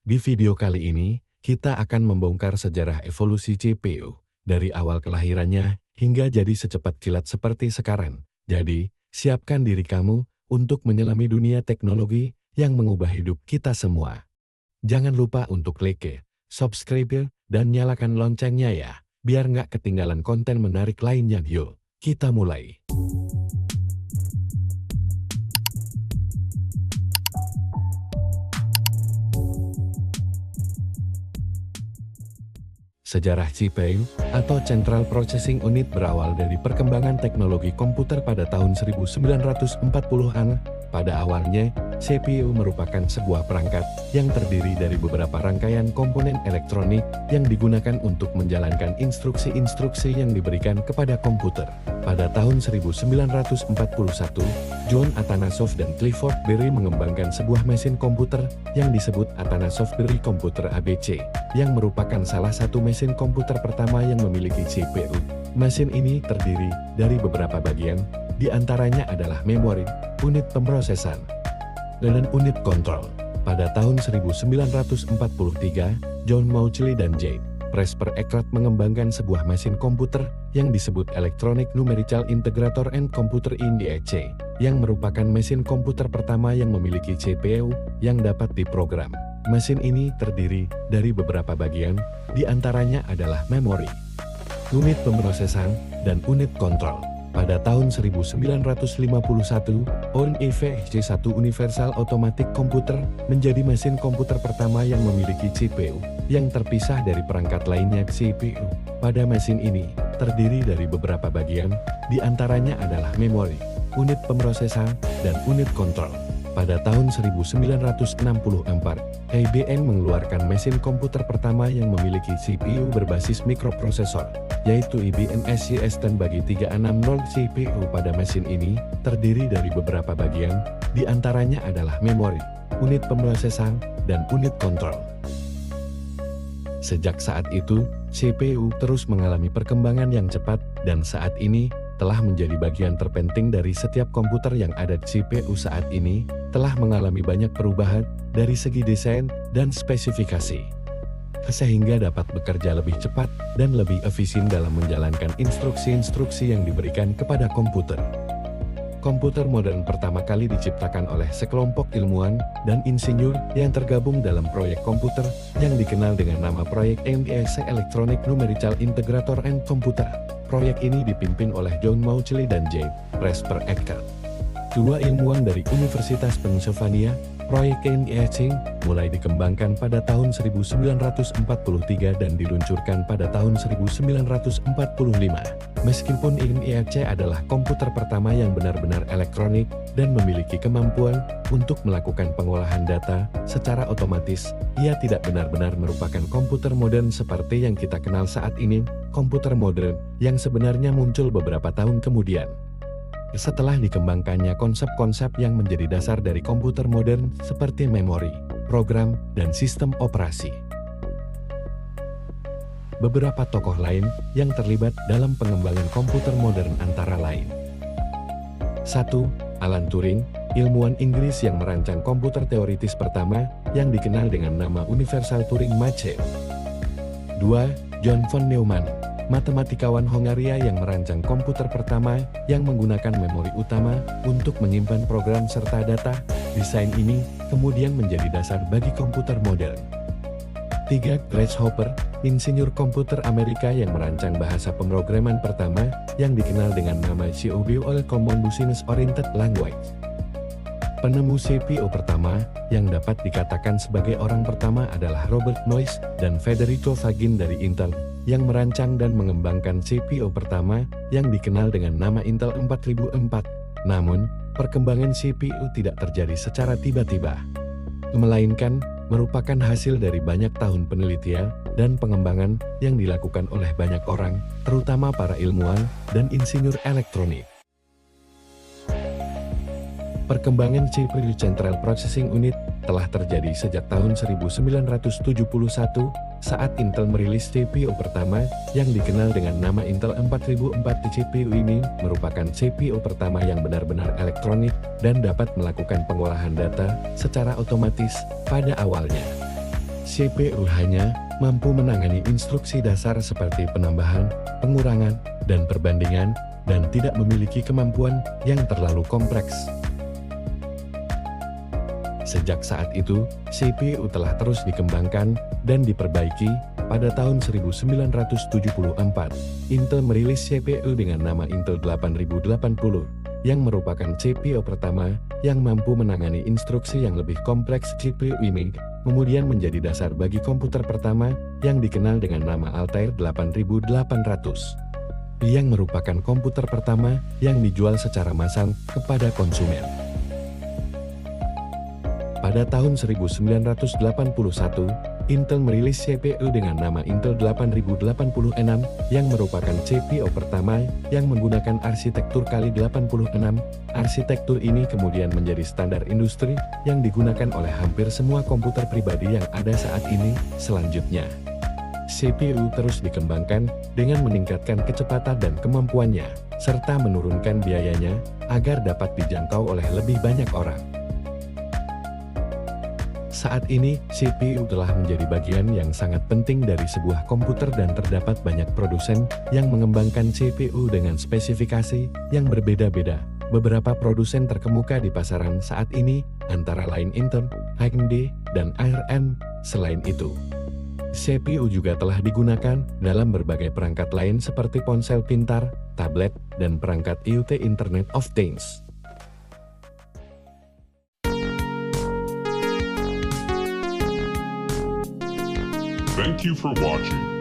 Di video kali ini, kita akan membongkar sejarah evolusi CPU, dari awal kelahirannya hingga jadi secepat kilat seperti sekarang. Jadi, siapkan diri kamu untuk menyelami dunia teknologi yang mengubah hidup kita semua. Jangan lupa untuk like, subscribe, dan nyalakan loncengnya ya, biar nggak ketinggalan konten menarik lainnya. Yuk, kita mulai. Sejarah CPU, atau Central Processing Unit berawal dari perkembangan teknologi komputer pada tahun 1940-an. Pada awalnya, CPU merupakan sebuah perangkat yang terdiri dari beberapa rangkaian komponen elektronik yang digunakan untuk menjalankan instruksi-instruksi yang diberikan kepada komputer. Pada tahun 1941, John Atanasov dan Clifford Berry mengembangkan sebuah mesin komputer yang disebut Atanasov Berry Computer ABC, yang merupakan salah satu mesin komputer pertama yang memiliki CPU. Mesin ini terdiri dari beberapa bagian, di antaranya adalah memori, unit pemrosesan, dan unit kontrol. Pada tahun 1943, John Mauchly dan J. Presper Eckert mengembangkan sebuah mesin komputer yang disebut Electronic Numerical Integrator and Computer in EC, yang merupakan mesin komputer pertama yang memiliki CPU yang dapat diprogram. Mesin ini terdiri dari beberapa bagian, di antaranya adalah memori, unit pemrosesan, dan unit kontrol. Pada tahun 1951, ONEVC-1 Universal Automatic Computer menjadi mesin komputer pertama yang memiliki CPU yang terpisah dari perangkat lainnya CPU. Pada mesin ini, terdiri dari beberapa bagian, di antaranya adalah memori, unit pemrosesan, dan unit kontrol. Pada tahun 1964, IBM mengeluarkan mesin komputer pertama yang memiliki CPU berbasis mikroprosesor, yaitu IBM SCS 10x360 CPU. Pada mesin ini, terdiri dari beberapa bagian, di antaranya adalah memori, unit pemrosesan, dan unit kontrol. Sejak saat itu, CPU terus mengalami perkembangan yang cepat, dan saat ini, telah menjadi bagian terpenting dari setiap komputer yang ada. CPU saat ini telah mengalami banyak perubahan dari segi desain dan spesifikasi, sehingga dapat bekerja lebih cepat dan lebih efisien dalam menjalankan instruksi-instruksi yang diberikan kepada komputer. Komputer modern pertama kali diciptakan oleh sekelompok ilmuwan dan insinyur yang tergabung dalam proyek komputer yang dikenal dengan nama proyek ENIAC Electronic Numerical Integrator and Computer. Proyek ini dipimpin oleh John Mauchly dan J. Presper Eckert, dua ilmuwan dari Universitas Pennsylvania. Proyek ENIAC mulai dikembangkan pada tahun 1943 dan diluncurkan pada tahun 1945. Meskipun ENIAC adalah komputer pertama yang benar-benar elektronik dan memiliki kemampuan untuk melakukan pengolahan data secara otomatis, ia tidak benar-benar merupakan komputer modern seperti yang kita kenal saat ini. Komputer modern yang sebenarnya muncul beberapa tahun kemudian, setelah dikembangkannya konsep-konsep yang menjadi dasar dari komputer modern seperti memori, program, dan sistem operasi. Beberapa tokoh lain yang terlibat dalam pengembangan komputer modern antara lain: 1. Alan Turing, ilmuwan Inggris yang merancang komputer teoritis pertama yang dikenal dengan nama Universal Turing Machine. 2. John von Neumann, matematikawan Hongaria yang merancang komputer pertama yang menggunakan memori utama untuk menyimpan program serta data. Desain ini kemudian menjadi dasar bagi komputer modern. 3. Grace Hopper, insinyur komputer Amerika yang merancang bahasa pemrograman pertama yang dikenal dengan nama COBOL Common Business Oriented Language. Penemu CPU pertama yang dapat dikatakan sebagai orang pertama adalah Robert Noyce dan Federico Faggin dari Intel, yang merancang dan mengembangkan CPU pertama yang dikenal dengan nama Intel 4004. Namun, perkembangan CPU tidak terjadi secara tiba-tiba, melainkan merupakan hasil dari banyak tahun penelitian dan pengembangan yang dilakukan oleh banyak orang, terutama para ilmuwan dan insinyur elektronik. Perkembangan CPU Central Processing Unit telah terjadi sejak tahun 1971 saat Intel merilis CPU pertama yang dikenal dengan nama Intel 4004. CPU ini merupakan CPU pertama yang benar-benar elektronik dan dapat melakukan pengolahan data secara otomatis pada awalnya. CPU hanya mampu menangani instruksi dasar seperti penambahan, pengurangan, dan perbandingan, dan tidak memiliki kemampuan yang terlalu kompleks. Sejak saat itu, CPU telah terus dikembangkan dan diperbaiki. Pada tahun 1974, Intel merilis CPU dengan nama Intel 8080, yang merupakan CPU pertama yang mampu menangani instruksi yang lebih kompleks. CPU ini kemudian menjadi dasar bagi komputer pertama yang dikenal dengan nama Altair 8800, yang merupakan komputer pertama yang dijual secara massal kepada konsumen. Pada tahun 1981, Intel merilis CPU dengan nama Intel 8086 yang merupakan CPU pertama yang menggunakan arsitektur kali 86. Arsitektur ini kemudian menjadi standar industri yang digunakan oleh hampir semua komputer pribadi yang ada saat ini. Selanjutnya, CPU terus dikembangkan dengan meningkatkan kecepatan dan kemampuannya, serta menurunkan biayanya agar dapat dijangkau oleh lebih banyak orang. Saat ini, CPU telah menjadi bagian yang sangat penting dari sebuah komputer dan terdapat banyak produsen yang mengembangkan CPU dengan spesifikasi yang berbeda-beda. Beberapa produsen terkemuka di pasaran saat ini, antara lain Intel, AMD, dan ARM. Selain itu, CPU juga telah digunakan dalam berbagai perangkat lain seperti ponsel pintar, tablet, dan perangkat IoT Internet of Things. Thank you for watching.